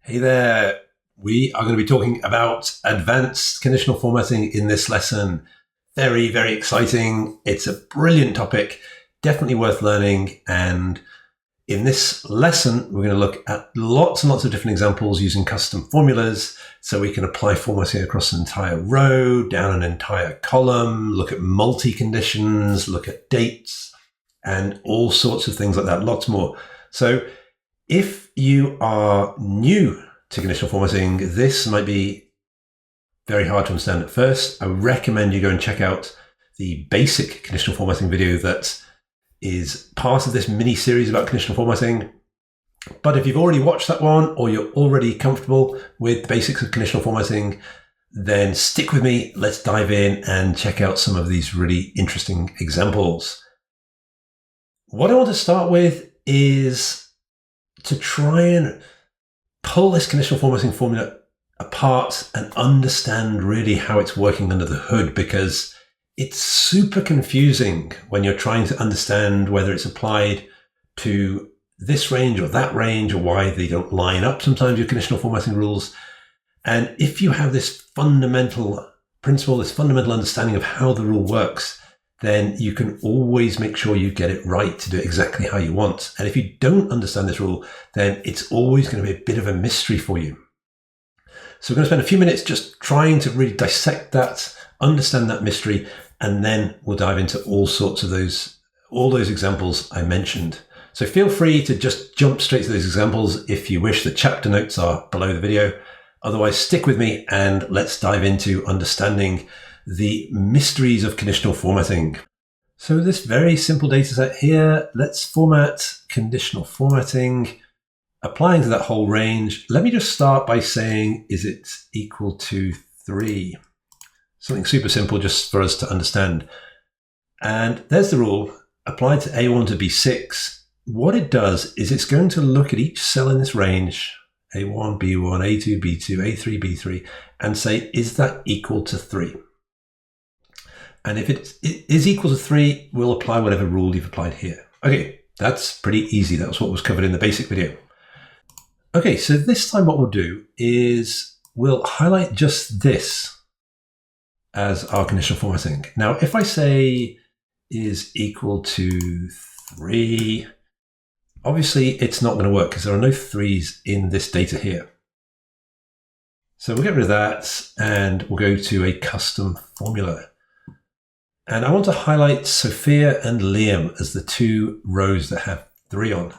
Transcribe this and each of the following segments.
Hey there. We are going to be talking about advanced conditional formatting in this lesson. Very, very exciting. It's a brilliant topic, definitely worth learning. And in this lesson, we're going to look at lots and lots of different examples using custom formulas. So we can apply formatting across an entire row, down an entire column, look at multi-conditions, look at dates, and all sorts of things like that, lots more. So if you are new to conditional formatting, this might be very hard to understand at first. I recommend you go and check out the basic conditional formatting video that is part of this mini series about conditional formatting. But if you've already watched that one or you're already comfortable with the basics of conditional formatting, then stick with me. Let's dive in and check out some of these really interesting examples. What I want to start with is to try and pull this conditional formatting formula apart and understand really how it's working under the hood, because it's super confusing when you're trying to understand whether it's applied to this range or that range, or why they don't line up sometimes your conditional formatting rules. And if you have this fundamental principle, this fundamental understanding of how the rule works, then you can always make sure you get it right to do it exactly how you want. And if you don't understand this rule, then it's always going to be a bit of a mystery for you. So we're going to spend a few minutes just trying to really dissect that, understand that mystery, and then we'll dive into all those examples I mentioned. So feel free to just jump straight to those examples if you wish. The chapter notes are below the video. Otherwise, stick with me and let's dive into understanding the mysteries of conditional formatting. So this very simple data set here, let's format conditional formatting, applying to that whole range. Let me just start by saying, is it equal to 3? Something super simple just for us to understand. And there's the rule, applied to A1 to B6. What it does is it's going to look at each cell in this range, A1, B1, A2, B2, A3, B3, and say, is that equal to 3? And if it is equal to 3, we'll apply whatever rule you've applied here. Okay, that's pretty easy. That was what was covered in the basic video. Okay, so this time what we'll do is we'll highlight just this as our conditional formatting. Now, if I say is equal to 3, obviously it's not going to work because there are no 3s in this data here. So we'll get rid of that and we'll go to a custom formula. And I want to highlight Sophia and Liam as the two rows that have 3 on.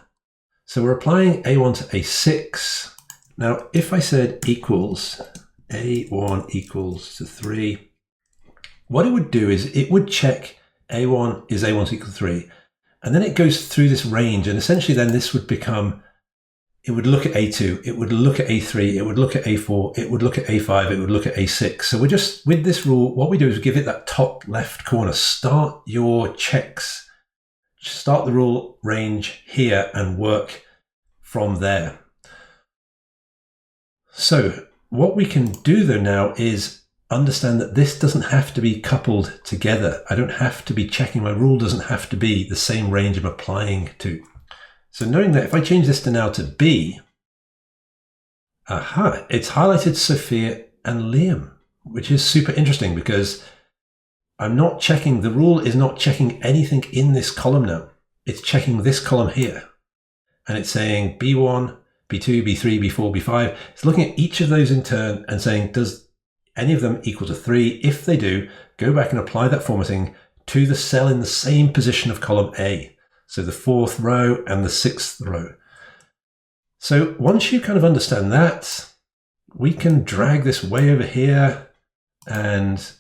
So we're applying A1 to A6. Now, if I said equals A1 equals to 3, what it would do is it would check A1 is A1 equal to 3. And then it goes through this range. And essentially then this would become, it would look at A2, it would look at A3, it would look at A4, it would look at A5, it would look at A6. So we're just, with this rule, what we do is we give it that top left corner. Start your checks, start the rule range here and work from there. So what we can do though now is understand that this doesn't have to be coupled together. I don't have to be checking, my rule doesn't have to be the same range I'm applying to. So knowing that if I change this to now to B, it's highlighted Sophia and Liam, which is super interesting because I'm not checking, the rule is not checking anything in this column now. It's checking this column here. And it's saying B1, B2, B3, B4, B5. It's looking at each of those in turn and saying, does any of them equal to 3? If they do, go back and apply that formatting to the cell in the same position of column A. So the 4th row and the 6th row. So once you kind of understand that, we can drag this way over here and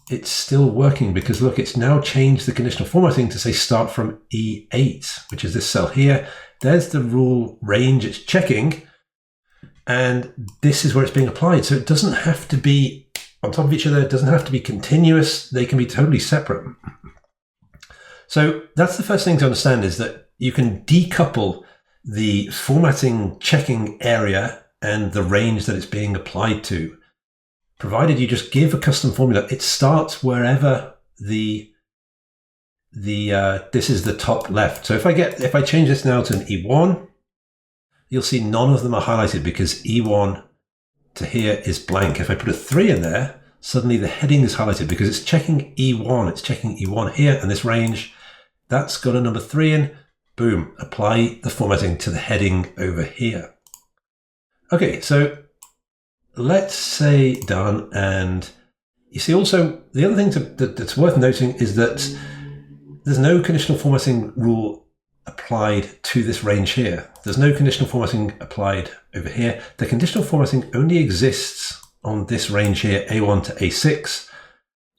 it's still working because look, it's now changed the conditional formatting to say start from E8, which is this cell here. There's the rule range it's checking. And this is where it's being applied. So it doesn't have to be on top of each other. It doesn't have to be continuous. They can be totally separate. So that's the first thing to understand, is that you can decouple the formatting checking area and the range that it's being applied to, provided you just give a custom formula. It starts wherever this is the top left. So if I change this now to an E1, you'll see none of them are highlighted because E1 to here is blank. If I put a 3 in there, suddenly the heading is highlighted because it's checking E1. It's checking E1 here, and this range, that's got a number 3 in. Boom, apply the formatting to the heading over here. Okay, so let's say done. And you see also, the other thing that's worth noting is that there's no conditional formatting rule applied to this range here. There's no conditional formatting applied over here. The conditional formatting only exists on this range here, A1 to A6.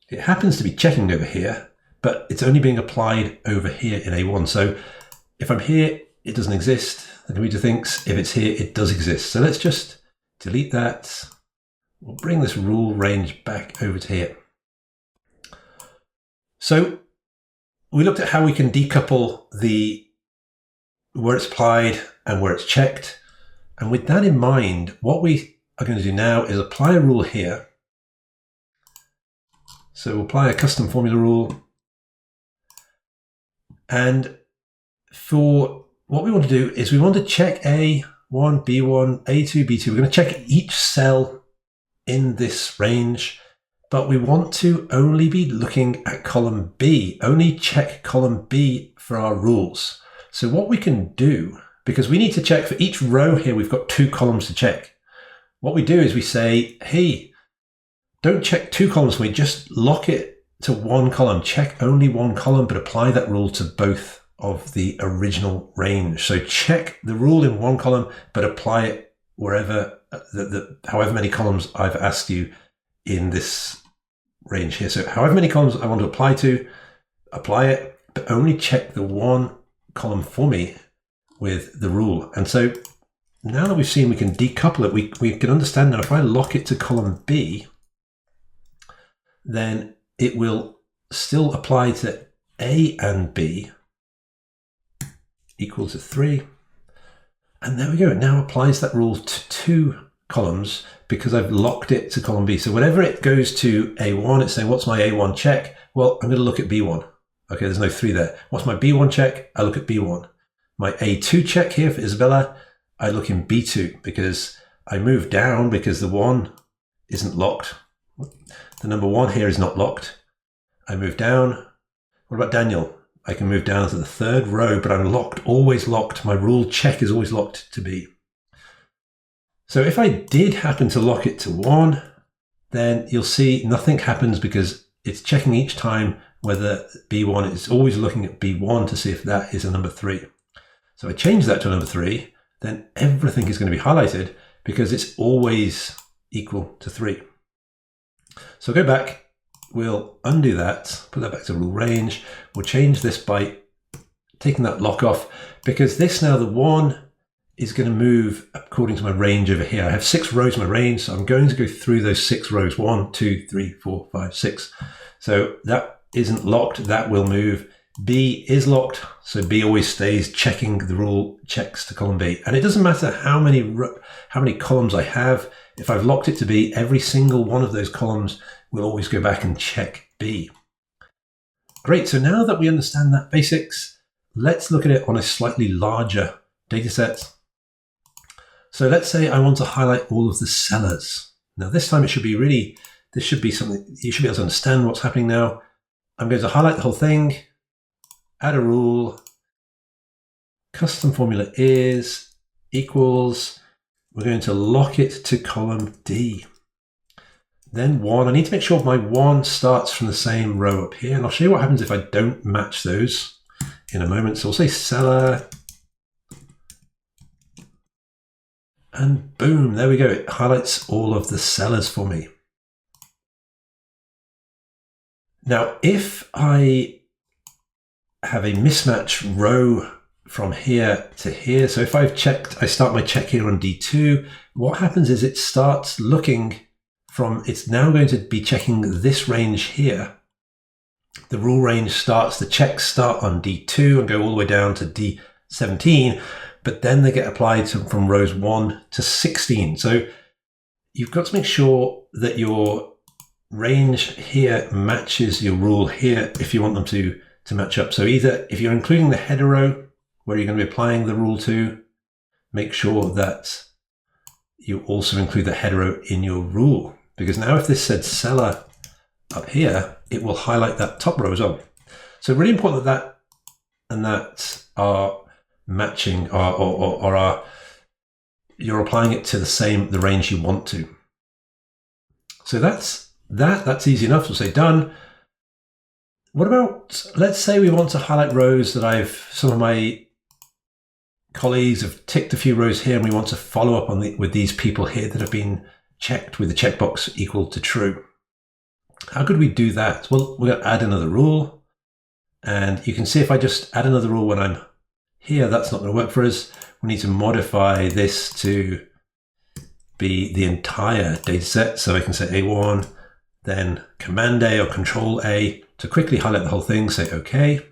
It happens to be checking over here, but it's only being applied over here in A1. So if I'm here, it doesn't exist. The computer thinks if it's here, it does exist. So let's just delete that. We'll bring this rule range back over to here. So we looked at how we can decouple where it's applied and where it's checked. And with that in mind, what we are going to do now is apply a rule here. So we'll apply a custom formula rule. And for what we want to do is we want to check A1, B1, A2, B2. We're going to check each cell in this range, but we want to only be looking at column B, only check column B for our rules. So what we can do, because we need to check for each row here, we've got 2 columns to check. What we do is we say, hey, don't check 2 columns for me, just lock it to 1 column. Check only 1 column, but apply that rule to both of the original range. So check the rule in 1 column, but apply it wherever, however many columns I've asked you in this range here. So however many columns I want to apply to, apply it, but only check the 1 column for me with the rule. And so now that we've seen we can decouple it, we can understand that if I lock it to column B, then it will still apply to A and B equal to 3. And there we go. It now applies that rule to 2 columns because I've locked it to column B. So whenever it goes to A1, it's saying, what's my A1 check? Well, I'm going to look at B1. Okay, there's no 3 there. What's my B1 check? I look at B1. My A2 check here for Isabella, I look in B2 because I move down because the 1 isn't locked. The number 1 here is not locked. I move down. What about Daniel? I can move down to the 3rd row, but I'm locked, always locked. My rule check is always locked to B. So if I did happen to lock it to 1, then you'll see nothing happens because it's checking each time whether B1 is always looking at B1 to see if that is a number 3. So I change that to a number 3, then everything is going to be highlighted because it's always equal to 3. So go back, we'll undo that, put that back to rule range. We'll change this by taking that lock off because this now, the 1 is going to move according to my range over here. I have 6 rows in my range, so I'm going to go through those 6 rows, 1, 2, 3, 4, 5, 6. So that isn't locked, that will move. B is locked, so B always stays checking the rule, checks to column B. And it doesn't matter how many columns I have. If I've locked it to B, every single one of those columns will always go back and check B. Great, so now that we understand that basics, let's look at it on a slightly larger data set. So let's say I want to highlight all of the sellers. Now this time it should be this should be something, you should be able to understand what's happening now. I'm going to highlight the whole thing, add a rule, custom formula is equals, we're going to lock it to column D. Then 1, I need to make sure my 1 starts from the same row up here. And I'll show you what happens if I don't match those in a moment. So we'll say seller. And boom, there we go. It highlights all of the sellers for me. Now, if I have a mismatch row from here to here, so if I've checked, I start my check here on D2, what happens is it starts looking it's now going to be checking this range here. The rule range starts, the checks start on D2 and go all the way down to D17, but then they get applied from rows 1 to 16. So you've got to make sure that your range here matches your rule here if you want them to match up. So either if you're including the header row where you're going to be applying the rule to, make sure that you also include the header row in your rule, because now if this said seller up here, it will highlight that top row as well. So really important that and that are matching or you're applying it to the range you want to. So that's easy enough. We'll say done. What about, let's say we want to highlight rows that some of my colleagues have ticked a few rows here, and we want to follow up with these people here that have been checked with the checkbox equal to true. How could we do that? Well, we're going to add another rule, and you can see if I just add another rule when I'm here, that's not going to work for us. We need to modify this to be the entire data set. So I can say A1, then Command A or Control A to quickly highlight the whole thing, say OK.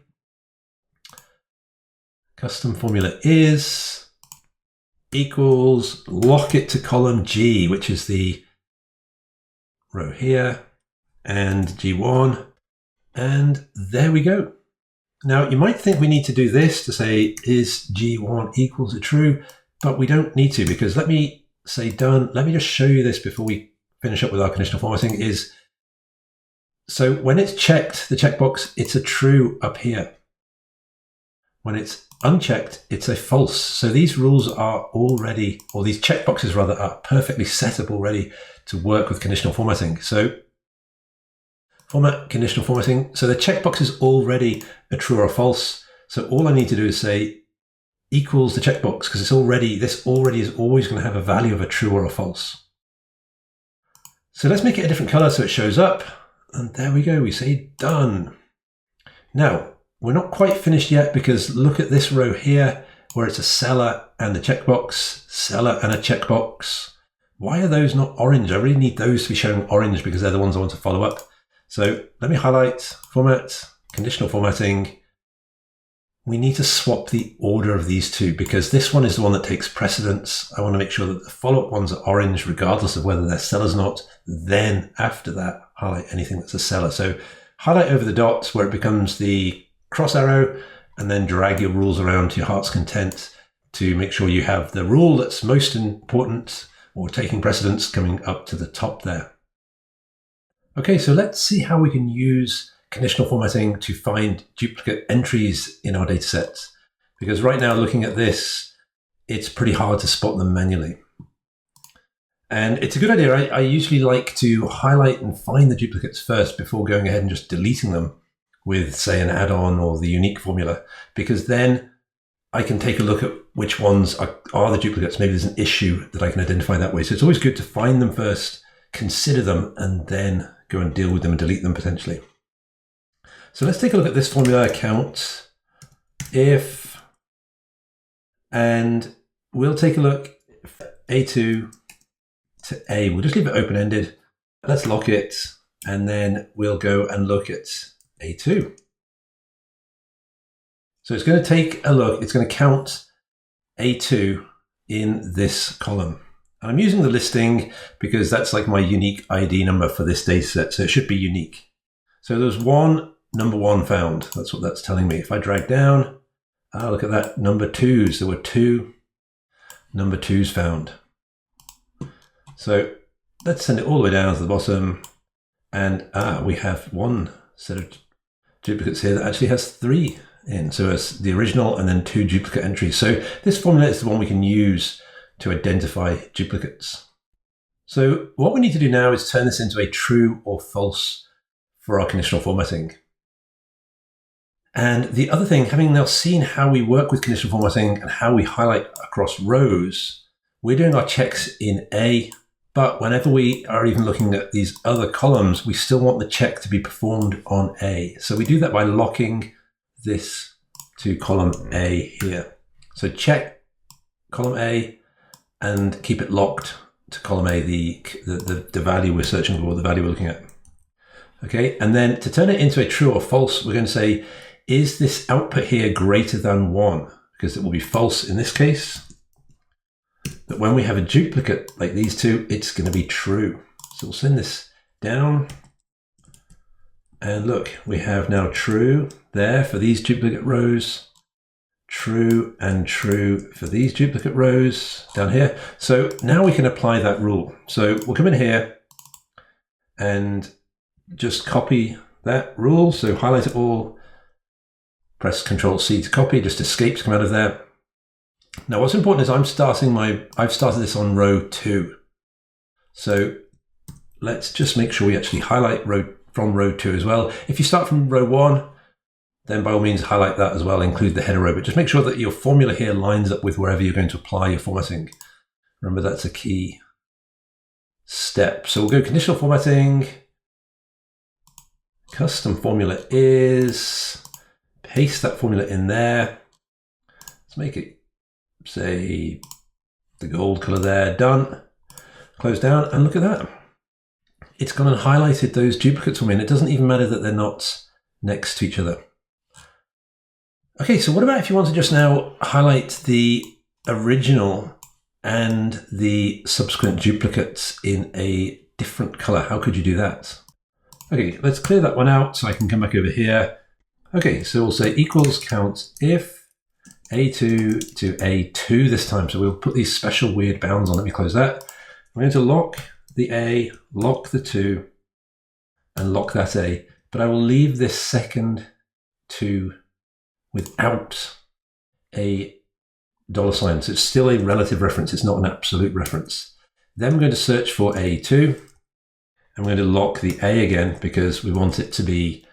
Custom formula is equals, lock it to column G, which is the row here, and G1, and there we go. Now you might think we need to do this to say is G1 equal to true, but we don't need to, because let me say done. Let me just show you this before we finish up with our conditional formatting. So when it's checked, the checkbox, it's a true up here. When it's unchecked, it's a false. So these rules are already, or these checkboxes rather, are perfectly set up already to work with conditional formatting. So format conditional formatting. So the checkbox is already a true or a false. So all I need to do is say equals the checkbox, because this already is always going to have a value of a true or a false. So let's make it a different color so it shows up. And there we go. We say done. Now, we're not quite finished yet, because look at this row here where it's a seller and a checkbox, seller and a checkbox. Why are those not orange? I really need those to be shown orange because they're the ones I want to follow up. So let me highlight format, conditional formatting. We need to swap the order of these two, because this one is the one that takes precedence. I want to make sure that the follow-up ones are orange regardless of whether they're sellers or not. Then after that, highlight anything that's a seller. So highlight over the dots where it becomes the cross arrow, and then drag your rules around to your heart's content to make sure you have the rule that's most important or taking precedence coming up to the top there. Okay, so let's see how we can use conditional formatting to find duplicate entries in our data sets. Because right now, looking at this, it's pretty hard to spot them manually. And it's a good idea. I usually like to highlight and find the duplicates first before going ahead and just deleting them with, say, an add-on or the unique formula, because then I can take a look at which ones are the duplicates. Maybe there's an issue that I can identify that way. So it's always good to find them first, consider them, and then go and deal with them and delete them potentially. So let's take a look at this formula, count, if, and we'll take a look, A2 to A. We'll just leave it open-ended. Let's lock it, and then we'll go and look at A2. So it's going to take a look, it's going to count A2 in this column. And I'm using the listing because that's like my unique ID number for this data set, so it should be unique. So there's number one found. That's what that's telling me. If I drag down, look at that, number twos. There were 2 number twos found. So let's send it all the way down to the bottom. And we have one set of duplicates here that actually has 3 in. So it's the original and then 2 duplicate entries. So this formula is the one we can use to identify duplicates. So what we need to do now is turn this into a true or false for our conditional formatting. And the other thing, having now seen how we work with conditional formatting and how we highlight across rows, we're doing our checks in A, but whenever we are even looking at these other columns, we still want the check to be performed on A. So we do that by locking this to column A here. So check column A and keep it locked to column A, the value we're searching for, the value we're looking at. Okay, and then to turn it into a true or false, we're going to say, is this output here greater than 1? Because it will be false in this case. But when we have a duplicate like these two, it's going to be true. So we'll send this down. And look, we have now true there for these duplicate rows, true and true for these duplicate rows down here. So now we can apply that rule. So we'll come in here and just copy that rule. So highlight it all, press Control-C to copy, just escape to come out of there. Now what's important is I've started this on row 2. So let's just make sure we actually highlight from row 2 as well. If you start from row 1, then by all means highlight that as well, include the header row, but just make sure that your formula here lines up with wherever you're going to apply your formatting. Remember, that's a key step. So we'll go conditional formatting, custom formula is, paste that formula in there. Let's make it, say, the gold color there, done. Close down and look at that. It's gone and highlighted those duplicates for me, and it doesn't even matter that they're not next to each other. Okay, so what about if you want to just now highlight the original and the subsequent duplicates in a different color? How could you do that? Okay, let's clear that one out so I can come back over here. Okay, so we'll say equals count if A2 to A2 this time. So we'll put these special weird bounds on. Let me close that. We're going to lock the A, lock the 2, and lock that A. But I will leave this second 2 without a $sign. So it's still a relative reference. It's not an absolute reference. Then we're going to search for A2. And we're going to lock the A again because we want it to be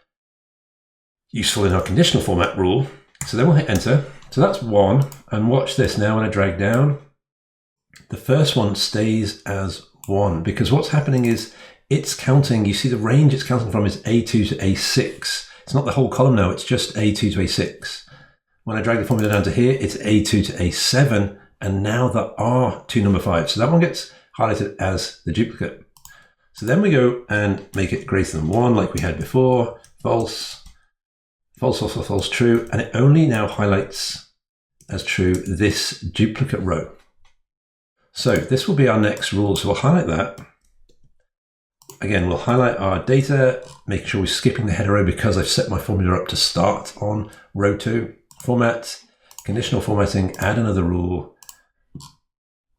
useful in our conditional format rule. So then we'll hit enter. So that's 1. And watch this now when I drag down. The first one stays as 1 because what's happening is it's counting. You see the range it's counting from is A2 to A6. It's not the whole column now, it's just A2 to A6. When I drag the formula down to here, it's A2 to A7, and now there are 2 number 5. So that one gets highlighted as the duplicate. So then we go and make it greater than 1 like we had before, false, false, false, false, false, true, and it only now highlights as true this duplicate row. So this will be our next rule, so we'll highlight that. Again, we'll highlight our data, making sure we're skipping the header row because I've set my formula up to start on row 2. Format, conditional formatting, add another rule.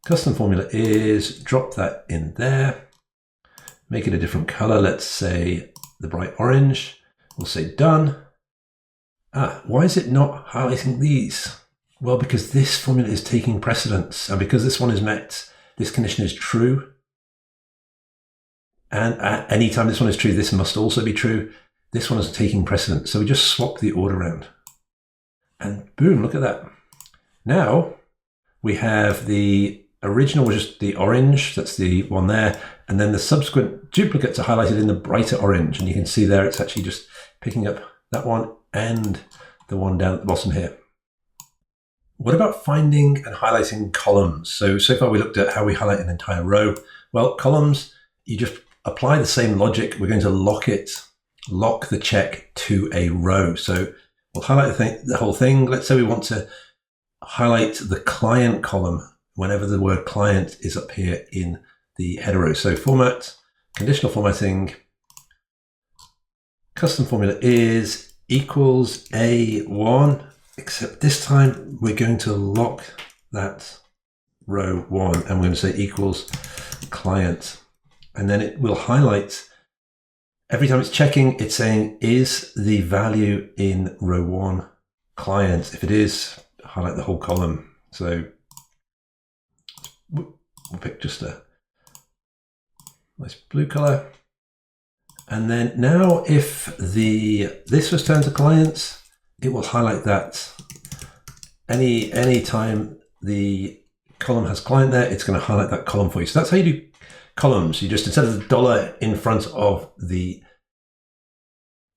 Custom formula is, drop that in there. Make it a different color. Let's say the bright orange. We'll say done. Why is it not highlighting these? Well, because this formula is taking precedence, and because this one is met, this condition is true. And at any time this one is true, this must also be true. This one is taking precedence. So we just swap the order around. And boom, look at that. Now we have the original, which is the orange. That's the one there. And then the subsequent duplicates are highlighted in the brighter orange. And you can see there, it's actually just picking up that one and the one down at the bottom here. What about finding and highlighting columns? So far we looked at how we highlight an entire row. Well, columns, you just apply the same logic. We're going to lock the check to a row. So we'll highlight the whole thing. Let's say we want to highlight the client column whenever the word client is up here in the header row. So format, conditional formatting, custom formula is equals A1, except this time we're going to lock that row 1 and we're going to say equals client. And then it will highlight, every time it's checking, it's saying, is the value in row 1 client? If it is, highlight the whole column. So we'll pick just a nice blue color. And then now if this was turned to client, it will highlight that. Any time the column has client there, it's going to highlight that column for you. So that's how you do columns. You just, instead of the dollar in front of the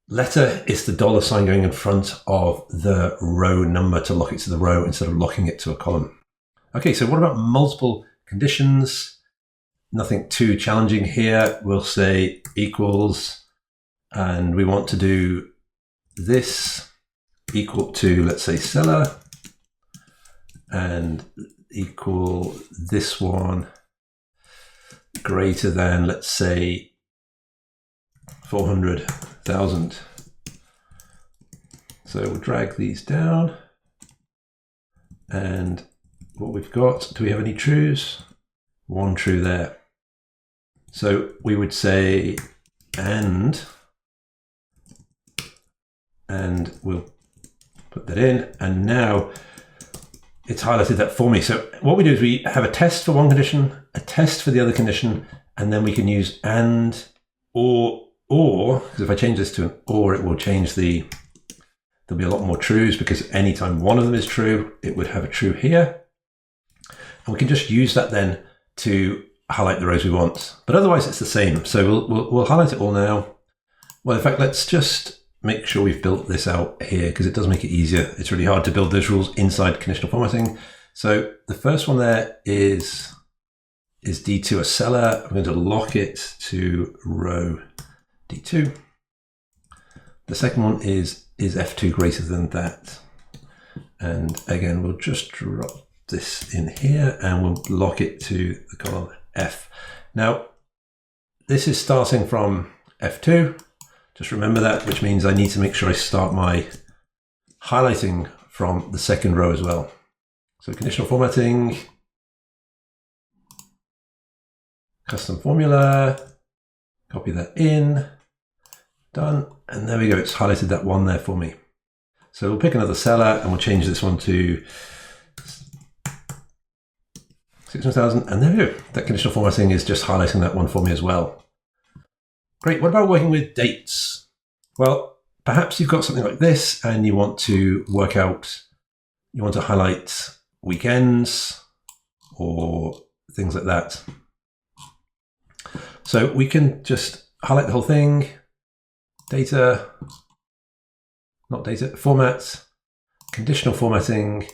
letter, it's the $sign going in front of the row number to lock it to the row instead of locking it to a column. Okay, so what about multiple conditions? Nothing too challenging here. We'll say equals, and we want to do this equal to, let's say, seller, and equal this one greater than, let's say, 400,000. So we'll drag these down. And what we've got, do we have any trues? One true there. So we would say and we'll put that in. And now it's highlighted that for me. So what we do is we have a test for one condition, a test for the other condition, and then we can use and, or, because if I change this to an or, it will change there'll be a lot more trues, because anytime one of them is true, it would have a true here. And we can just use that then to highlight the rows we want. But otherwise it's the same. So we'll highlight it all now. Well, in fact, let's just make sure we've built this out here, because it does make it easier. It's really hard to build those rules inside conditional formatting. So the first one there is D2 a seller. I'm going to lock it to row D2. The second one is F2 greater than that? And again, we'll just drop this in here and we'll lock it to the column F. Now, this is starting from F2. Just remember that, which means I need to make sure I start my highlighting from the second row as well. So conditional formatting, custom formula, copy that in, done. And there we go, it's highlighted that one there for me. So we'll pick another seller and we'll change this one to 600,000. And there we go, that conditional formatting is just highlighting that one for me as well. Great, what about working with dates? Well, perhaps you've got something like this and you want to work out, you want to highlight weekends or things like that. So we can just highlight the whole thing, data, not data, format, conditional formatting,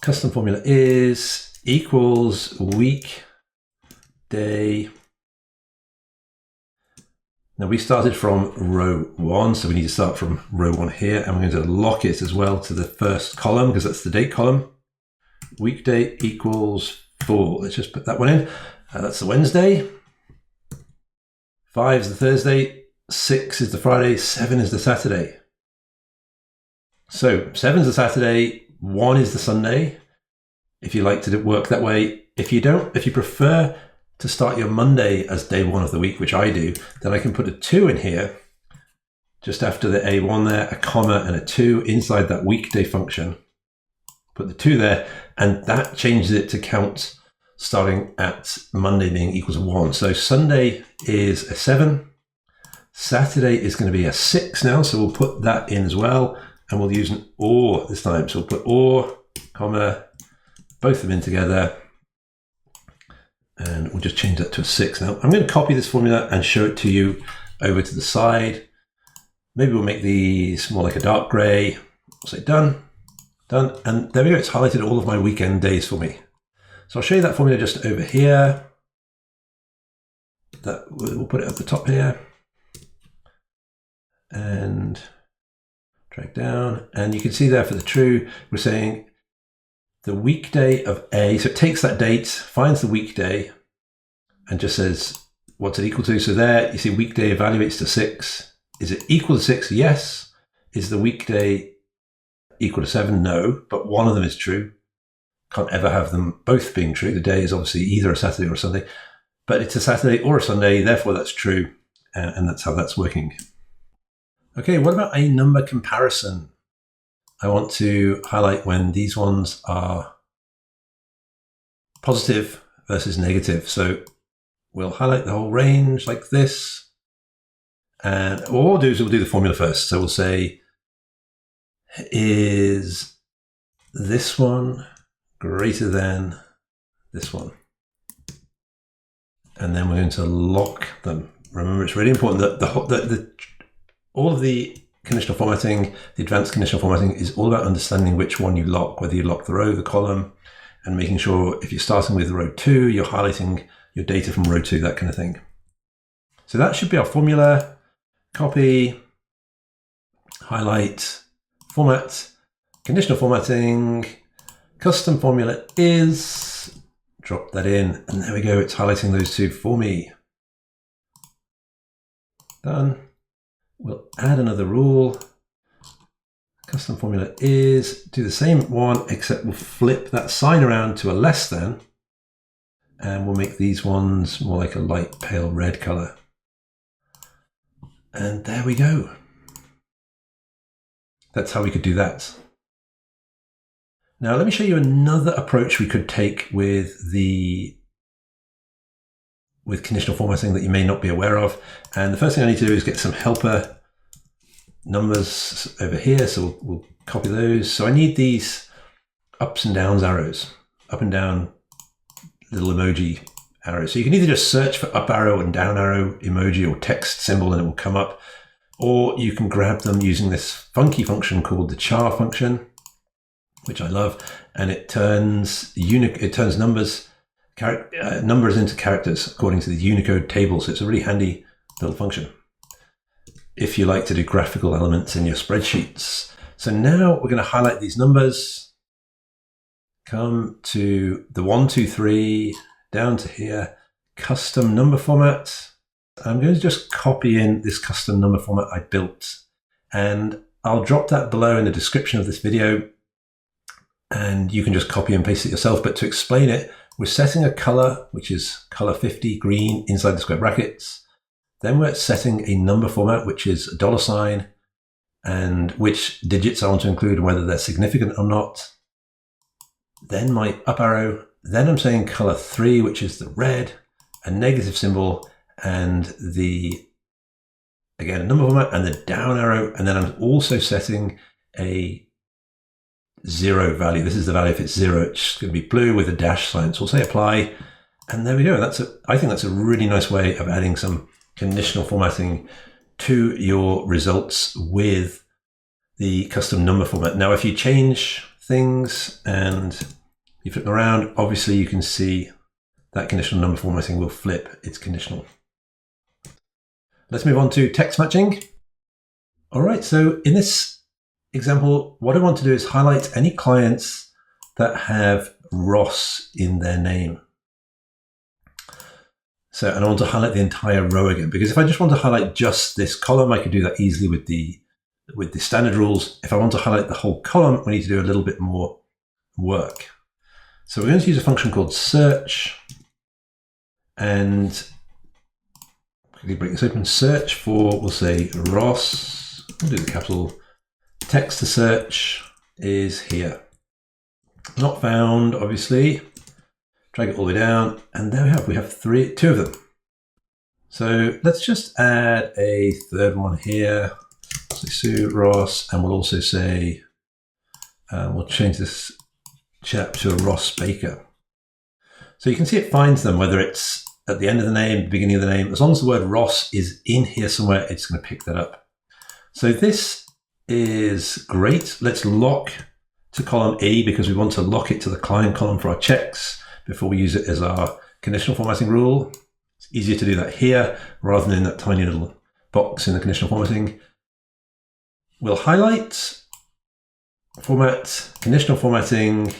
custom formula is equals week, day. Now we started from row 1, so we need to start from row 1 here, and we're going to lock it as well to the first column because that's the date column. Weekday equals 4. Let's just put that one in. That's the Wednesday. 5 is the Thursday. 6 is the Friday. 7 is the Saturday. So 7 is the Saturday. 1 is the Sunday. If you like to work that way. If you don't, if you prefer to start your Monday as day 1 of the week, which I do, then I can put a 2 in here, just after the A1 there, a comma and a 2 inside that weekday function. Put the 2 there, and that changes it to count starting at Monday being equal to 1. So Sunday is a 7. Saturday is going to be a 6 now, so we'll put that in as well, and we'll use an or this time. So we'll put or, comma, both of them in together, and we'll just change that to a 6. Now, I'm going to copy this formula and show it to you over to the side. Maybe we'll make these more like a dark gray. We'll say done, done. And there we go. It's highlighted all of my weekend days for me. So I'll show you that formula just over here. That we'll put it at the top here. And drag down. And you can see there for the true, we're saying the weekday of A, so it takes that date, finds the weekday, and just says, what's it equal to? So there, you see weekday evaluates to 6. Is it equal to 6? Yes. Is the weekday equal to 7? No, but one of them is true. Can't ever have them both being true. The day is obviously either a Saturday or a Sunday, but it's a Saturday or a Sunday, therefore that's true, and that's how that's working. Okay, what about a number comparison? I want to highlight when these ones are positive versus negative. So we'll highlight the whole range like this. And what we'll do is we'll do the formula first. So we'll say, is this one greater than this one? And then we're going to lock them. Remember, it's really important that all of the conditional formatting, the advanced conditional formatting, is all about understanding which one you lock, whether you lock the row, the column, and making sure if you're starting with row 2, you're highlighting your data from row 2, that kind of thing. So that should be our formula. Copy, highlight, format, conditional formatting, custom formula is, drop that in, and there we go, it's highlighting those 2 for me. Done. We'll add another rule, custom formula is, do the same one, except we'll flip that sign around to a less than, and we'll make these ones more like a light pale red color. And there we go. That's how we could do that. Now let me show you another approach we could take with conditional formatting that you may not be aware of. And the first thing I need to do is get some helper numbers over here. So we'll copy those. So I need these ups and downs arrows, up and down little emoji arrows. So you can either just search for up arrow and down arrow emoji or text symbol and it will come up, or you can grab them using this funky function called the char function, which I love, and it turns numbers into characters according to the Unicode table. So it's a really handy little function if you like to do graphical elements in your spreadsheets. So now we're going to highlight these numbers, come to the 1, 2, 3, down to here, custom number format. I'm going to just copy in this custom number format I built, and I'll drop that below in the description of this video, and you can just copy and paste it yourself. But to explain it, we're setting a color, which is color 50 green inside the square brackets. Then we're setting a number format, which is a $, and which digits I want to include and whether they're significant or not. Then my up arrow. Then I'm saying color 3, which is the red, a negative symbol, and again, a number format, and the down arrow. And then I'm also setting a 0 value. This is the value if it's 0. It's going to be blue with a dash sign. So we'll say apply, and there we go. I think that's a really nice way of adding some conditional formatting to your results with the custom number format. Now, if you change things and you flip them around, obviously you can see that conditional number formatting will flip. It's conditional. Let's move on to text matching. All right, so in this example, what I want to do is highlight any clients that have Ross in their name. So, and I want to highlight the entire row again, because if I just want to highlight just this column, I could do that easily with the standard rules. If I want to highlight the whole column, we need to do a little bit more work. So we're going to use a function called search, and quickly break this open. Search for, we'll say Ross. We'll do the capital. Text to search is here. Not found, obviously. Drag it all the way down, and there we have two of them. So let's just add a third one here. So Sue Ross, and we'll also say, we'll change this chap to a Ross Baker. So you can see it finds them, whether it's at the end of the name, the beginning of the name. As long as the word Ross is in here somewhere, it's going to pick that up. So this is great. Let's lock to column E, because we want to lock it to the client column for our checks before we use it as our conditional formatting rule. It's easier to do that here rather than in that tiny little box in the conditional formatting. We'll highlight, format, conditional formatting,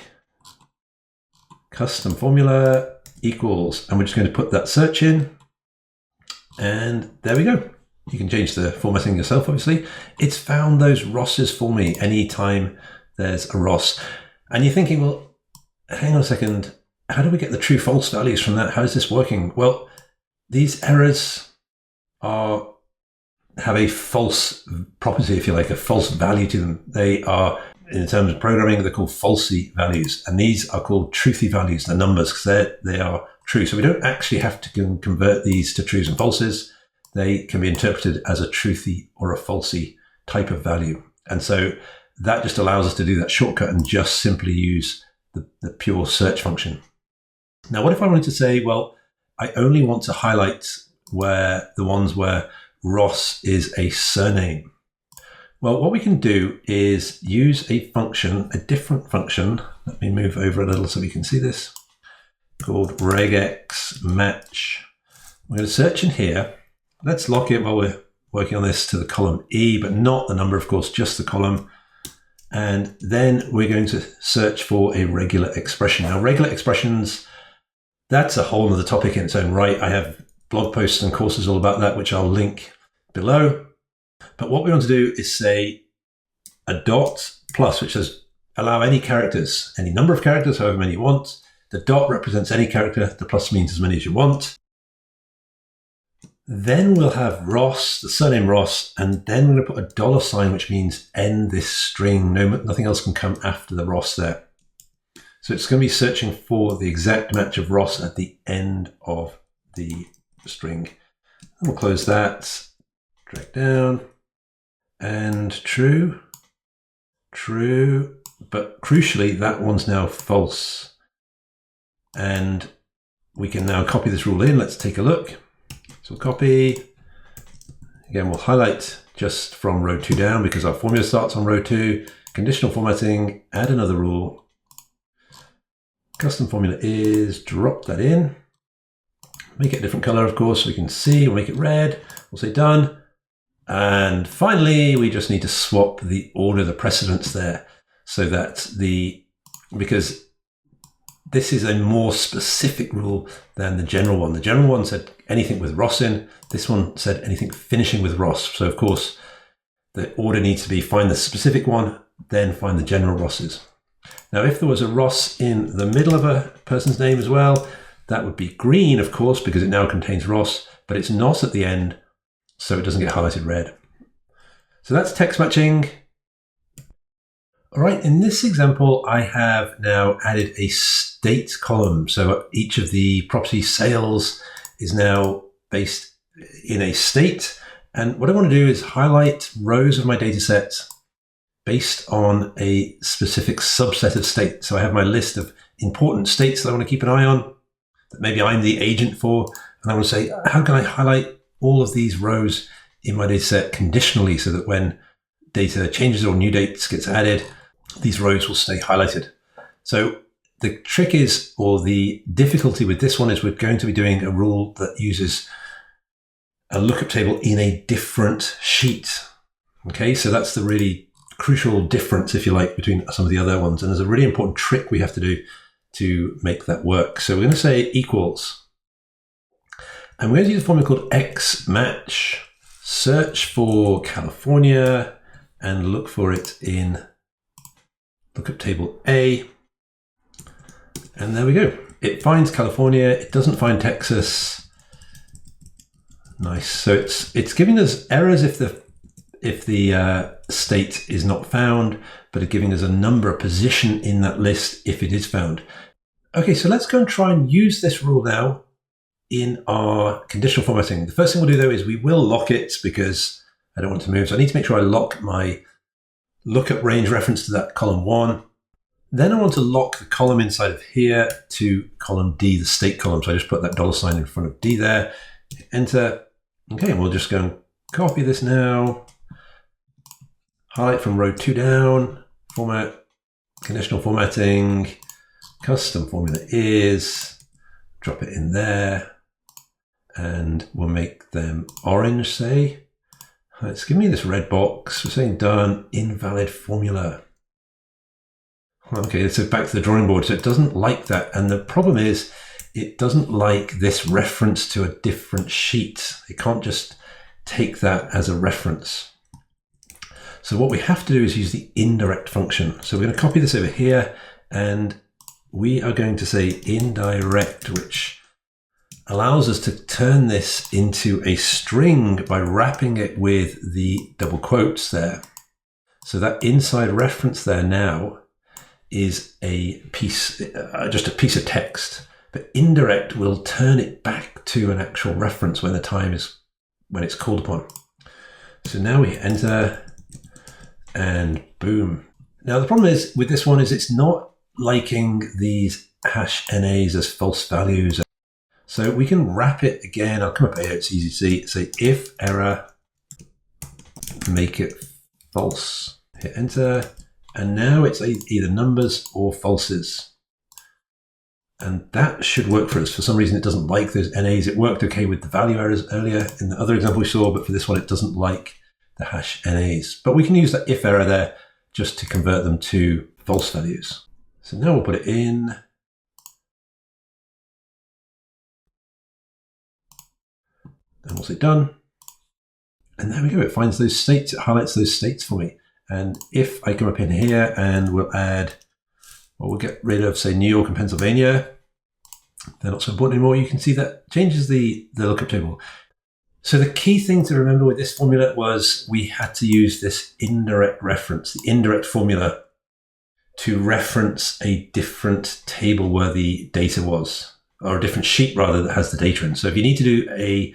custom formula equals, and we're just going to put that search in, and there we go. You can change the formatting yourself, obviously. It's found those Rosses for me anytime there's a Ross. And you're thinking, well, hang on a second, how do we get the true false values from that? How is this working? Well, these errors have a false property, if you like, a false value to them. They are, in terms of programming, they're called falsy values. And these are called truthy values, the numbers, because they are true. So we don't actually have to convert these to trues and falses. They can be interpreted as a truthy or a falsy type of value. And so that just allows us to do that shortcut and just simply use the pure search function. Now, what if I wanted to say, well, I only want to highlight the ones where Ross is a surname? Well, what we can do is use a function, a different function. Let me move over a little so we can see this, called regex match. We're going to search in here. Let's lock it while we're working on this to the column E, but not the number, of course, just the column. And then we're going to search for a regular expression. Now, regular expressions, that's a whole other topic in its own right. I have blog posts and courses all about that, which I'll link below. But what we want to do is say a dot plus, which says allow any characters, any number of characters, however many you want. The dot represents any character. The plus means as many as you want. Then we'll have Ross, the surname Ross, and then we're going to put a dollar sign, which means end this string. Nothing else can come after the Ross there. So it's going to be searching for the exact match of Ross at the end of the string. And we'll close that, drag down, and true, true, but crucially, that one's now false. And we can now copy this rule in. Let's take a look. So we'll copy. Again, we'll highlight just from row 2 down because our formula starts on row 2. Conditional formatting, add another rule. Custom formula is, drop that in. Make it a different color, of course, so we can see. We'll make it red. We'll say done. And finally, we just need to swap the order, the precedence there, so that because this is a more specific rule than the general one. The general one said anything with Ross in. This one said anything finishing with Ross. So of course, the order needs to be find the specific one, then find the general Rosses. Now, if there was a Ross in the middle of a person's name as well, that would be green, of course, because it now contains Ross, but it's not at the end, so it doesn't get highlighted red. So that's text matching. All right, in this example, I have now added a state column. So each of the property sales is now based in a state. And what I want to do is highlight rows of my data set based on a specific subset of states. So I have my list of important states that I want to keep an eye on, that maybe I'm the agent for. And I want to say, how can I highlight all of these rows in my data set conditionally so that when data changes or new dates gets added, these rows will stay highlighted. So the trick is, or the difficulty with this one is we're going to be doing a rule that uses a lookup table in a different sheet. Okay, so that's the really crucial difference, if you like, between some of the other ones. And there's a really important trick we have to do to make that work. So we're going to say equals. And we're going to use a formula called xmatch. Search for California and look for it in lookup table A. And there we go. It finds California. It doesn't find Texas. Nice. So it's giving us errors if the state is not found, but it's giving us a number, a position in that list if it is found. Okay, so let's go and try and use this rule now in our conditional formatting. The first thing we'll do though is we will lock it because I don't want to move. So I need to make sure I lock my lookup range reference to that column 1. Then I want to lock the column inside of here to column D, the state column. So I just put that dollar sign in front of D there, enter. Okay, and we'll just go and copy this now. Highlight from row 2 down, format, conditional formatting, custom formula is, drop it in there, and we'll make them orange, say. It's giving me this red box. We're saying done, invalid formula. Okay, so back to the drawing board. So it doesn't like that. And the problem is it doesn't like this reference to a different sheet. It can't just take that as a reference. So what we have to do is use the indirect function. So we're going to copy this over here and we are going to say indirect, which allows us to turn this into a string by wrapping it with the double quotes there. So that inside reference there now is a piece, just a piece of text, but indirect will turn it back to an actual reference when the time is, when it's called upon. So now we enter and boom. Now the problem is with this one is it's not liking these hash NAs as false values. So we can wrap it again. I'll come up here, it's easy to see. Say if error, make it false. Hit enter. And now it's either numbers or falses. And that should work for us. For some reason, it doesn't like those NAs. It worked okay with the value errors earlier in the other example we saw, but for this one, it doesn't like the hash NAs. But we can use that if error there just to convert them to false values. So now we'll put it in. And we'll say done. And there we go. It finds those states. It highlights those states for me. And if I come up in here and we'll add, well, we'll get rid of, say, New York and Pennsylvania. They're not so important anymore. You can see that changes the lookup table. So the key thing to remember with this formula was we had to use this indirect reference, the indirect formula, to reference a different table where the data was, or a different sheet rather that has the data in. So if you need to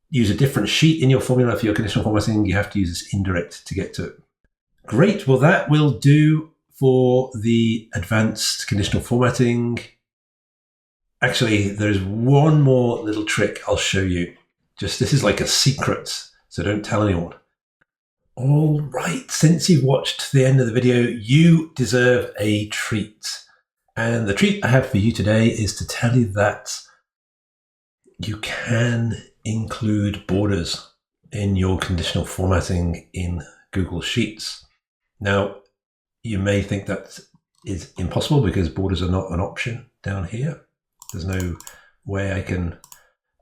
use a different sheet in your formula for your conditional formatting, you have to use this indirect to get to it. Great. Well, that will do for the advanced conditional formatting. Actually, there's one more little trick I'll show you. This is like a secret, so don't tell anyone. All right, since you've watched to the end of the video, you deserve a treat. And the treat I have for you today is to tell you that you can include borders in your conditional formatting in Google Sheets. Now, you may think that is impossible because borders are not an option down here. There's no way I can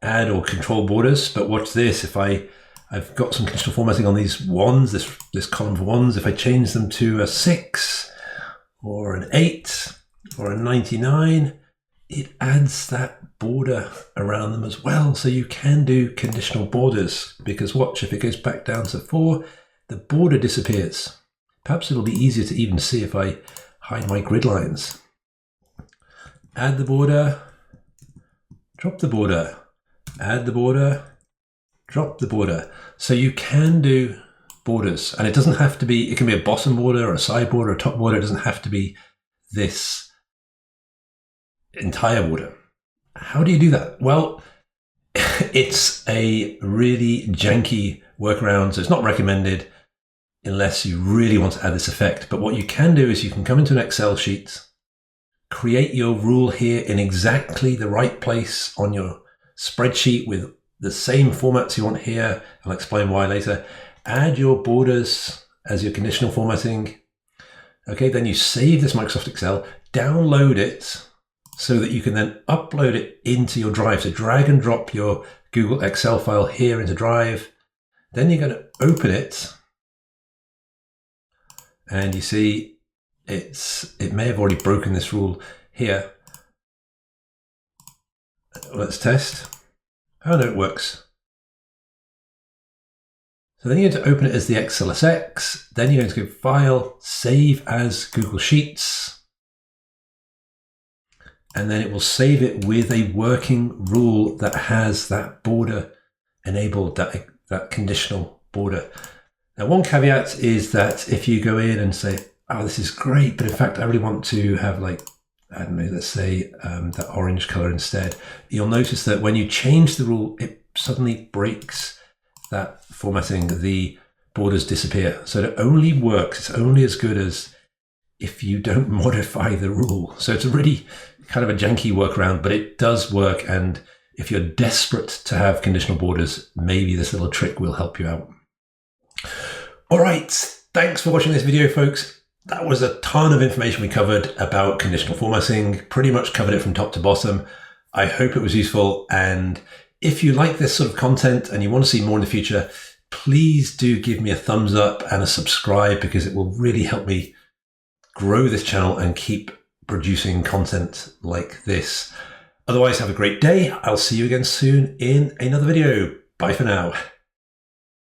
add or control borders, but watch this. If I've got some conditional formatting on these ones, this column of ones, if I change them to a 6 or an 8 or a 99, it adds that border around them as well. So you can do conditional borders, because watch, if it goes back down to 4, the border disappears. Perhaps it'll be easier to even see if I hide my grid lines. Add the border, drop the border, add the border, drop the border. So you can do borders, and it doesn't have to be, it can be a bottom border or a side border or a top border. It doesn't have to be this entire border. How do you do that? Well, it's a really janky workaround, so it's not recommended unless you really want to add this effect. But what you can do is you can come into an Excel sheet, create your rule here in exactly the right place on your spreadsheet with the same formats you want here. I'll explain why later. Add your borders as your conditional formatting. Okay, then you save this Microsoft Excel, download it so that you can then upload it into your Drive. So drag and drop your Google Excel file here into Drive. Then you're going to open it, and you see it may have already broken this rule here. Let's test. Oh no, it works. So then you're going to open it as the XLSX. Then you're going to go File, Save as Google Sheets. And then it will save it with a working rule that has that border enabled, that conditional border. Now, one caveat is that if you go in and say, oh, this is great, but in fact, I really want to have, like, I don't know, let's say that orange color instead, you'll notice that when you change the rule, it suddenly breaks that formatting. The borders disappear. So it only works, it's only as good as if you don't modify the rule. So it's a really kind of a janky workaround, but it does work. And if you're desperate to have conditional borders, maybe this little trick will help you out. All right, thanks for watching this video, folks. That was a ton of information we covered about conditional formatting, pretty much covered it from top to bottom. I hope it was useful. And if you like this sort of content and you want to see more in the future, please do give me a thumbs up and a subscribe, because it will really help me grow this channel and keep producing content like this. Otherwise, have a great day. I'll see you again soon in another video. Bye for now.